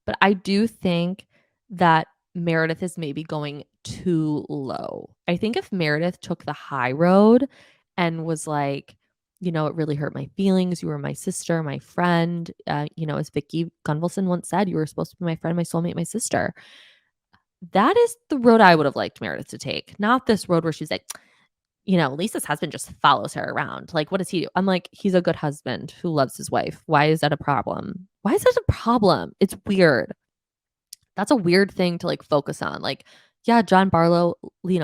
But I do think that Meredith is maybe going too low. I think if Meredith took the high road and was like, it really hurt my feelings. You were my sister, my friend. As Vicky Gunvalson once said, you were supposed to be my friend, my soulmate, my sister. That is the road I would have liked Meredith to take, not this road where she's like, Lisa's husband just follows her around. Like, what does he do? I'm like, he's a good husband who loves his wife. Why is that a problem? Why is that a problem? It's weird. That's a weird thing to like focus on. Like, yeah, John Barlow,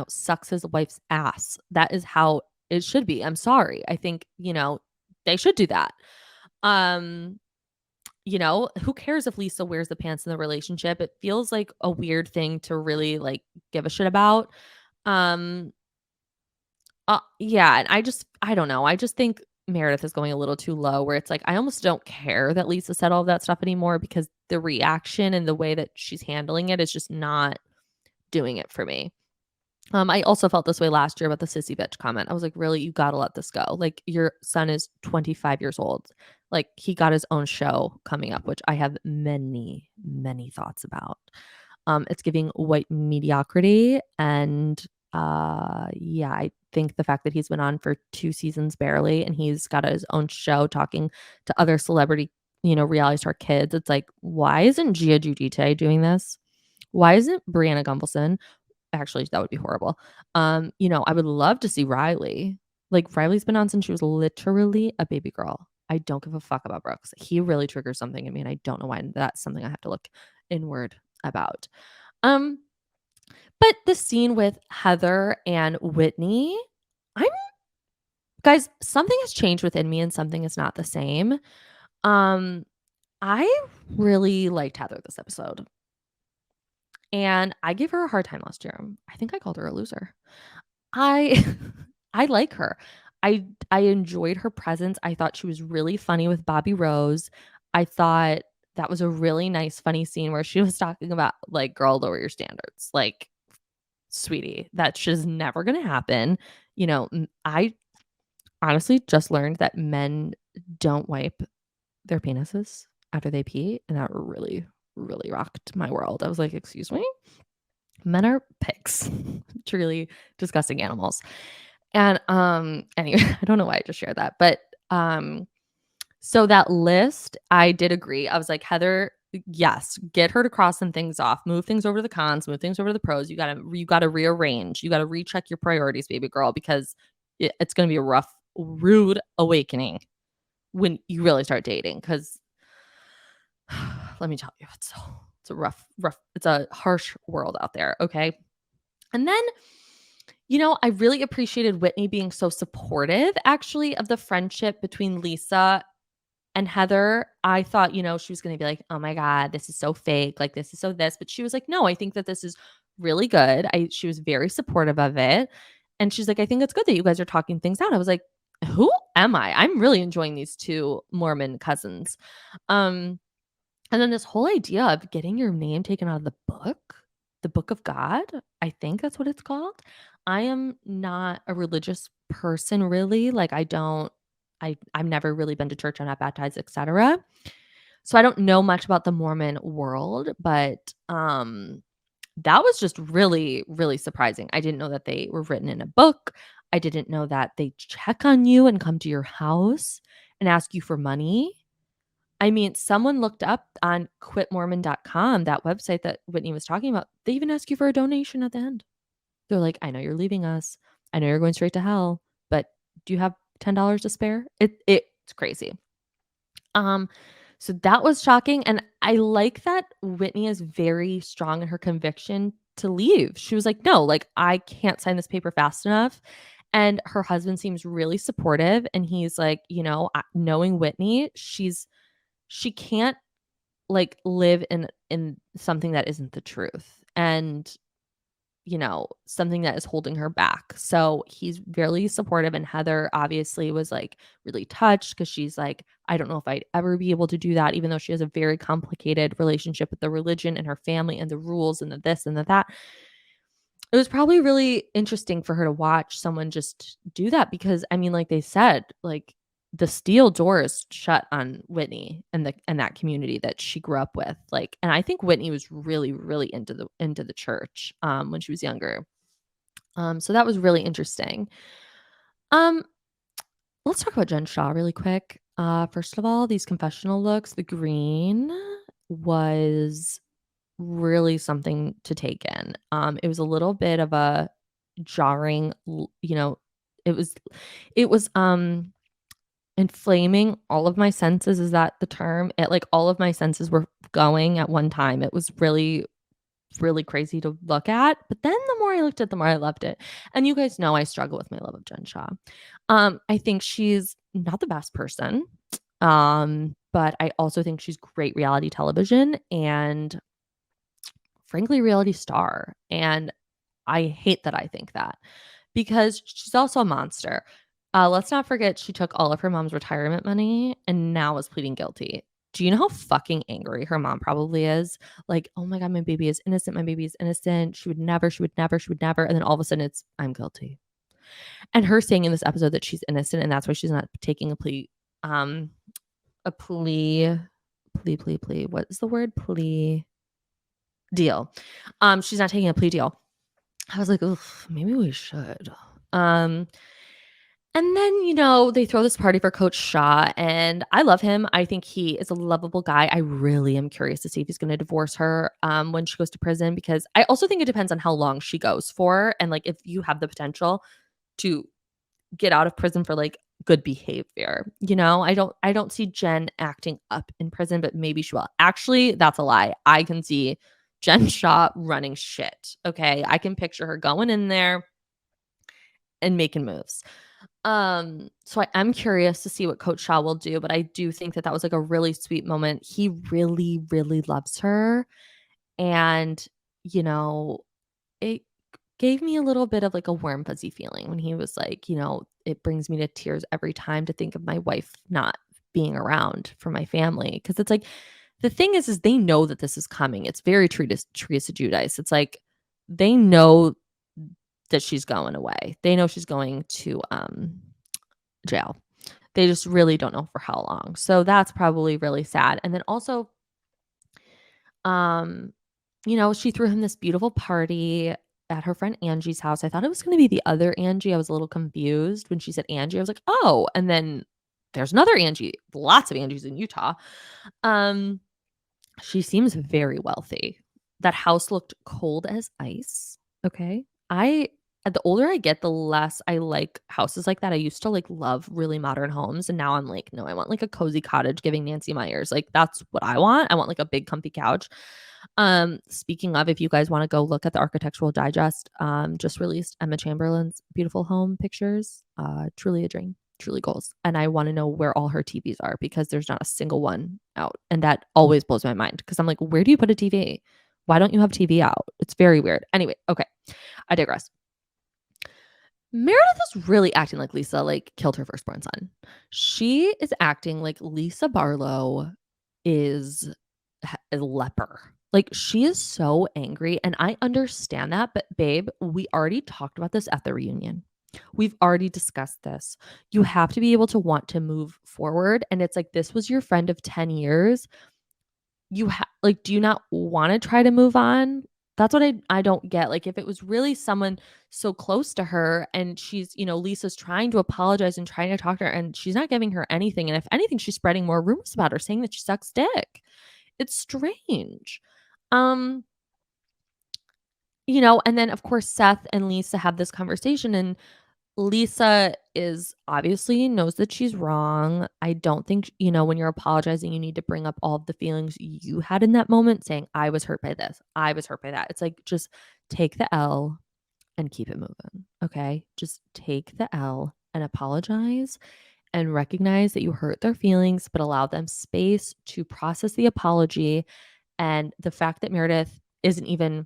sucks his wife's ass. That is how it should be. I'm sorry. I think, they should do that. Um, who cares if Lisa wears the pants in the relationship? It feels like a weird thing to really like give a shit about. Um, yeah, and I don't know. I just think Meredith is going a little too low where it's like I almost don't care that Lisa said all of that stuff anymore because the reaction and the way that she's handling it is just not doing it for me. I also felt this way last year about the sissy bitch comment. I was like, really, you gotta let this go. Like, your son is 25 years old. Like, he got his own show coming up, which I have many, many thoughts about. It's giving white mediocrity. And yeah, I think the fact that he's been on for 2 seasons barely and he's got his own show talking to other celebrity, reality star kids. It's like, why isn't Gia Giudice doing this? Why isn't Brianna Gunvalson? Actually, that would be horrible. I would love to see Riley. Like, Riley's been on since she was literally a baby girl. I don't give a fuck about Brooks. He really triggers something in me, and I don't know why. That's something I have to look inward about. Um, but the scene with Heather and Whitney, I'm guys, something has changed within me and something is not the same. Um, I really liked Heather this episode. And I gave her a hard time last year. I think I called her a loser. I I like her. I enjoyed her presence. I thought she was really funny with Bobby Rose. I thought that was a really nice funny scene where she was talking about like, girl, lower your standards. Like, sweetie, that's just never going to happen. I honestly just learned that men don't wipe their penises after they pee, and that really really rocked my world. I was like, excuse me? Men are pigs. Truly disgusting animals. And anyway, I don't know why I just shared that, but so that list, I did agree. I was like, Heather, yes, get her to cross some things off, move things over to the cons, move things over to the pros. You gotta rearrange. You gotta recheck your priorities, baby girl, because it's gonna be a rough, rude awakening when you really start dating. Because let me tell you, it's a rough, it's a harsh world out there. Okay. And then, I really appreciated Whitney being so supportive actually of the friendship between Lisa and Heather. I thought, she was going to be like, oh my God, this is so fake. Like, this is so this. But she was like, no, I think that this is really good. She was very supportive of it. And she's like, I think it's good that you guys are talking things out. I was like, who am I? I'm really enjoying these two Mormon cousins. Um, and then this whole idea of getting your name taken out of the book of God, I think that's what it's called. I am not a religious person really. Like, I've never really been to church, I'm not baptized, etc. So I don't know much about the Mormon world, but that was just really, really surprising. I didn't know that they were written in a book. I didn't know that they check on you and come to your house and ask you for money. I mean, someone looked up on quitmormon.com, that website that Whitney was talking about. They even ask you for a donation at the end. They're like, I know you're leaving us. I know you're going straight to hell, but do you have $10 to spare? It's crazy. So that was shocking. And I like that Whitney is very strong in her conviction to leave. She was like, no, like, I can't sign this paper fast enough. And her husband seems really supportive. And he's like, knowing Whitney, she can't like live in something that isn't the truth. And something that is holding her back. So he's really supportive. And Heather obviously was like really touched because she's like, I don't know if I'd ever be able to do that, even though she has a very complicated relationship with the religion and her family and the rules and the this and the that. It was probably really interesting for her to watch someone just do that because, I mean, like they said, like, the steel door is shut on Whitney and that community that she grew up with, like and I think Whitney was really, really into the church, when she was younger. So that was really interesting. Um, let's talk about Jen Shaw really quick. First of all, these confessional looks, the green was really something to take in. It was a little bit of a jarring, it was inflaming all of my senses. Is that the term? It like all of my senses were going at one time. It was really, really crazy to look at. But then the more I looked at, the more I loved it. And you guys know I struggle with my love of Jen Shaw. I think she's not the best person. But I also think she's great reality television and frankly reality star. And I hate that I think that because she's also a monster. Let's not forget she took all of her mom's retirement money and now is pleading guilty. Do you know how fucking angry her mom probably is? Like, oh my God, my baby is innocent. My baby is innocent. She would never, she would never, she would never. And then all of a sudden it's, I'm guilty. And her saying in this episode that she's innocent and that's why she's not taking a plea, um, a plea. What is the word? Plea deal. She's not taking a plea deal. I was like, "Oof, maybe we should." Um, and then, they throw this party for Coach Shaw, and I love him. I think he is a lovable guy. I really am curious to see if he's going to divorce her when she goes to prison because I also think it depends on how long she goes for, and like if you have the potential to get out of prison for like good behavior. I don't see Jen acting up in prison, but maybe she will. Actually, that's a lie. I can see Jen Shaw running shit. Okay. I can picture her going in there and making moves. So I am curious to see what Coach Shaw will do, but I do think that was like a really sweet moment. He really, really loves her. And, you know, it gave me a little bit of like a warm, fuzzy feeling when he was like, it brings me to tears every time to think of my wife not being around for my family. Cause it's like, the thing is they know that this is coming. It's very Teresa Giudice. It's like, they know that she's going away. They know she's going to jail. They just really don't know for how long. So that's probably really sad. And then also, um, she threw him this beautiful party at her friend Angie's house. I thought it was going to be the other Angie. I was a little confused when she said Angie. I was like, oh, and then there's another Angie. Lots of Angies in Utah. Um, she seems very wealthy. That house looked cold as ice. Okay. The older I get, the less I like houses like that. I used to like love really modern homes. And now I'm like, no, I want like a cozy cottage giving Nancy Myers. Like that's what I want. I want like a big comfy couch. Speaking of, if you guys want to go look at the Architectural Digest, just released Emma Chamberlain's beautiful home pictures. Truly a dream, truly goals. And I want to know where all her TVs are because there's not a single one out. And that always blows my mind because I'm like, where do you put a TV? Why don't you have TV out? It's very weird. Anyway, okay. I digress. Meredith is really acting like Lisa like killed her firstborn son. She is acting like Lisa Barlow is a leper. Like she is so angry and I understand that, but babe, we already talked about this at the reunion. We've already discussed this. You have to be able to want to move forward and it's like this was your friend of 10 years. Do you not want to try to move on? That's what I don't get. Like if it was really someone so close to her and she's, Lisa's trying to apologize and trying to talk to her and she's not giving her anything. And if anything, she's spreading more rumors about her saying that she sucks dick. It's strange. Um, and then of course Seth and Lisa have this conversation and Lisa is obviously knows that she's wrong. I don't think, when you're apologizing, you need to bring up all of the feelings you had in that moment, saying, I was hurt by this. I was hurt by that. It's like, just take the L and keep it moving. Okay. Just take the L and apologize and recognize that you hurt their feelings, but allow them space to process the apology. And the fact that Meredith isn't even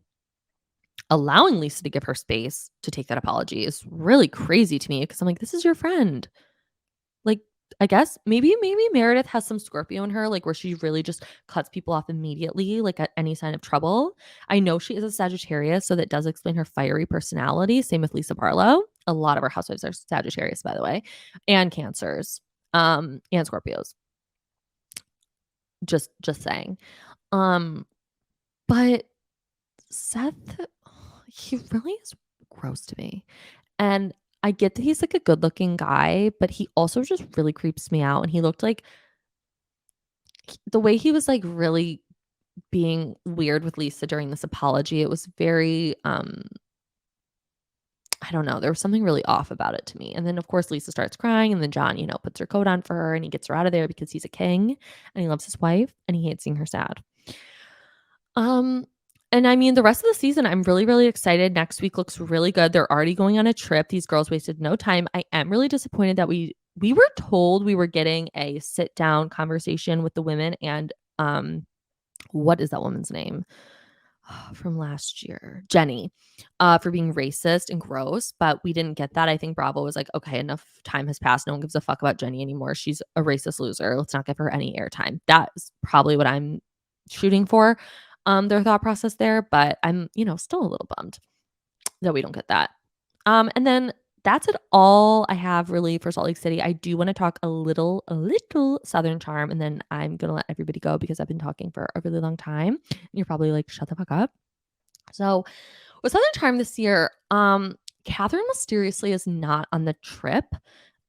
allowing Lisa to give her space to take that apology is really crazy to me because I'm like, this is your friend. Like, I guess maybe Meredith has some Scorpio in her, like, where she really just cuts people off immediately, like, at any sign of trouble. I know she is a Sagittarius, so that does explain her fiery personality. Same with Lisa Barlow. A lot of our housewives are Sagittarius, by the way, and Cancers, and Scorpios. Just saying. Um, but Seth, he really is gross to me. And I get that he's like a good-looking guy, but he also just really creeps me out. And he looked like the way he was like really being weird with Lisa during this apology, it was very I don't know, there was something really off about it to me. And then of course Lisa starts crying and then John, puts her coat on for her and he gets her out of there because he's a king and he loves his wife and he hates seeing her sad. Um and I mean the rest of the season I'm really really excited. Next week looks really good. They're already going on a trip. These girls wasted no time. I am really disappointed that we were told we were getting a sit down conversation with the women and what is that woman's name? From last year, Jenny, for being racist and gross, but we didn't get that. I think Bravo was like, okay, enough time has passed. No one gives a fuck about Jenny anymore. She's a racist loser. Let's not give her any airtime. That is probably what I'm shooting for, their thought process there, but I'm, still a little bummed that we don't get that. And then that's it all I have really for Salt Lake City. I do want to talk a little Southern Charm, and then I'm gonna let everybody go because I've been talking for a really long time. And you're probably like, shut the fuck up. So with Southern Charm this year, Catherine mysteriously is not on the trip.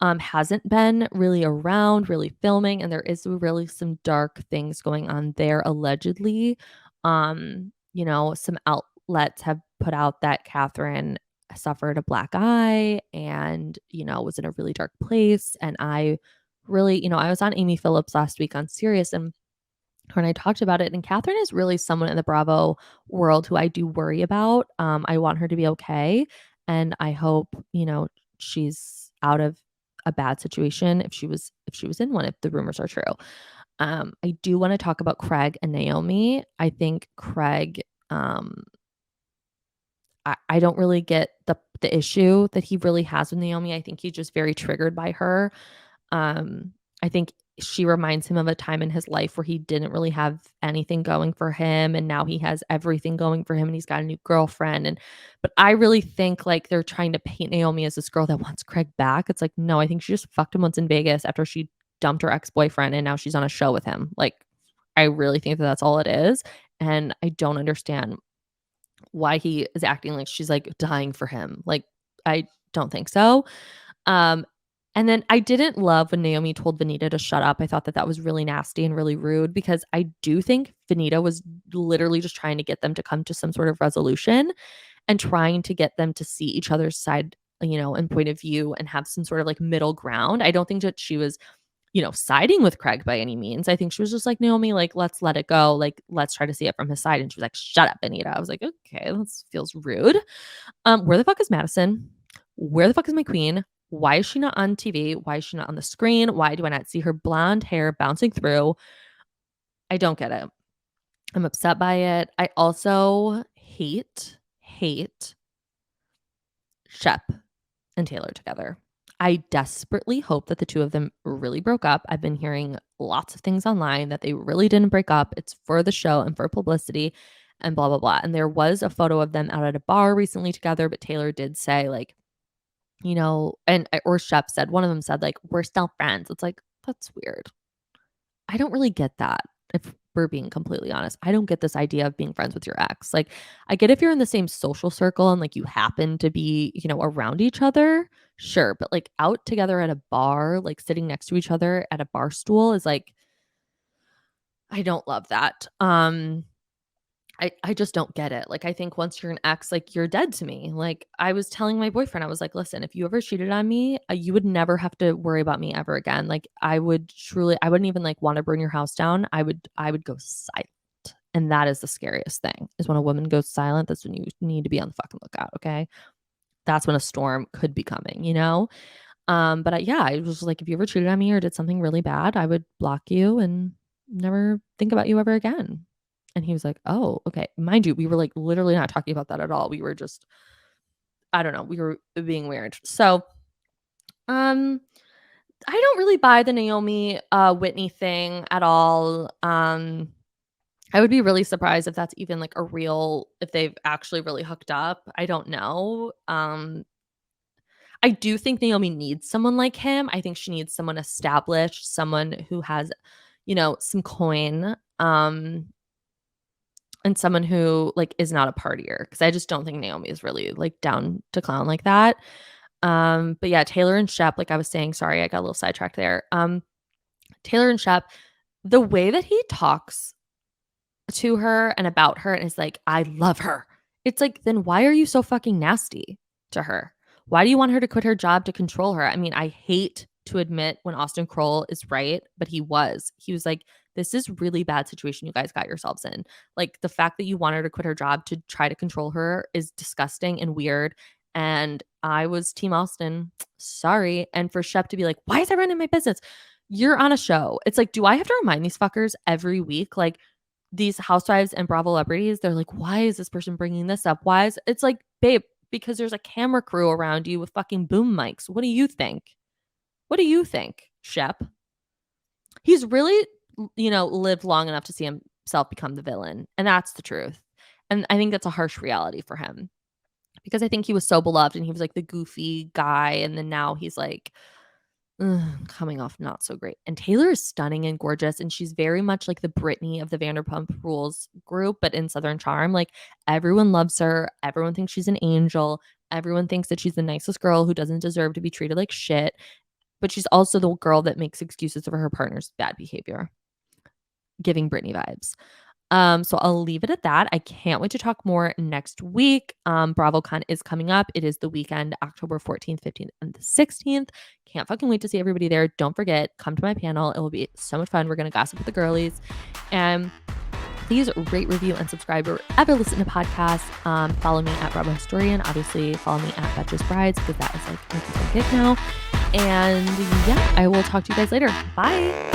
Hasn't been really around, really filming, and there is really some dark things going on there, allegedly. Some outlets have put out that Catherine suffered a black eye and, was in a really dark place. And I really, I was on Amy Phillips last week on Sirius and her and I talked about it. And Catherine is really someone in the Bravo world who I do worry about. I want her to be okay. And I hope, she's out of a bad situation if she was in one, if the rumors are true. I do want to talk about Craig and Naomi. I think Craig, I don't really get the issue that he really has with Naomi. I think he's just very triggered by her. I think she reminds him of a time in his life where he didn't really have anything going for him and now he has everything going for him and he's got a new girlfriend but I really think like they're trying to paint Naomi as this girl that wants Craig back. It's like, no, I think she just fucked him once in Vegas after she dumped her ex-boyfriend and now she's on a show with him. Like, I really think that that's all it is. And I don't understand why he is acting like she's like dying for him. Like, I don't think so. Um, and then I didn't love when Naomi told Vanita to shut up. I thought that that was really nasty and really rude because I do think Vanita was literally just trying to get them to come to some sort of resolution and trying to get them to see each other's side, and point of view and have some sort of like middle ground. I don't think that she was, siding with Craig by any means. I think she was just like, Naomi, like, let's let it go. Like, let's try to see it from his side. And she was like, shut up, Vanita. I was like, okay, that feels rude. Where the fuck is Madison? Where the fuck is my queen? Why is she not on TV? Why is she not on the screen? Why do I not see her blonde hair bouncing through? I don't get it. I'm upset by it. I also hate Shep and Taylor together. I desperately hope that the two of them really broke up. I've been hearing lots of things online that they really didn't break up. It's for the show and for publicity and blah, blah, blah. And there was a photo of them out at a bar recently together, but Taylor did say, like, or Shep said, one of them said, like, we're still friends. It's like, that's weird. I don't really get that. If we're being completely honest, I don't get this idea of being friends with your ex. Like, I get if you're in the same social circle and like you happen to be, around each other, sure. But like out together at a bar, like sitting next to each other at a bar stool is like, I don't love that. I just don't get it. Like, I think once you're an ex, like, you're dead to me. Like, I was telling my boyfriend, I was like, listen, if you ever cheated on me, you would never have to worry about me ever again. Like, I wouldn't even like want to burn your house down. I would go silent. And that is the scariest thing is when a woman goes silent. That's when you need to be on the fucking lookout. Okay. That's when a storm could be coming. But yeah, I was like, if you ever cheated on me or did something really bad, I would block you and never think about you ever again. And he was like, oh, okay. Mind you, we were like literally not talking about that at all. We were just, I don't know, we were being weird. So, um, I don't really buy the Naomi, Whitney thing at all. I would be really surprised if that's even, like, if they've actually really hooked up. I don't know. I do think Naomi needs someone like him. I think she needs someone established, someone who has, some coin, and someone who, like, is not a partier, because I just don't think Naomi is really, like, down to clown like that. But yeah, Taylor and Shep, like I was saying, sorry, I got a little sidetracked there. Taylor and Shep, the way that he talks to her and about her and is like, "I love her." It's like, then why are you so fucking nasty to her? Why do you want her to quit her job to control her? I mean, I hate to admit when Austin Kroll is right, but he was. He was like, "This is really bad situation you guys got yourselves in." Like, the fact that you want her to quit her job to try to control her is disgusting and weird. And I was Team Austin. Sorry. And for Shep to be like, "Why is I running my business?" You're on a show. It's like, do I have to remind these fuckers every week? Like, these housewives and Bravo-lebrities, they're like, "Why is this person bringing this up? Why is" it's like, "Babe, because there's a camera crew around you with fucking boom mics. What do you think? What do you think, Shep?" He's really, lived long enough to see himself become the villain, and that's the truth. And I think that's a harsh reality for him, because I think he was so beloved and he was like the goofy guy, and then now he's like, coming off not so great. And Taylor is stunning and gorgeous, and she's very much like the Britney of the Vanderpump Rules group, but in Southern Charm. Like, everyone loves her. Everyone thinks she's an angel. Everyone thinks that she's the nicest girl who doesn't deserve to be treated like shit. But she's also the girl that makes excuses for her partner's bad behavior, giving Britney vibes. So I'll leave it at that. I can't wait to talk more next week. BravoCon is coming up. It is the weekend, October 14th, 15th, and the 16th. Can't fucking wait to see everybody there. Don't forget, come to my panel. It will be so much fun. We're going to gossip with the girlies. And please rate, review, and subscribe wherever listen to podcasts. Follow me at Bravo Historian. Obviously, follow me at Betches Brides, because that is like my fucking gig now. And yeah, I will talk to you guys later. Bye.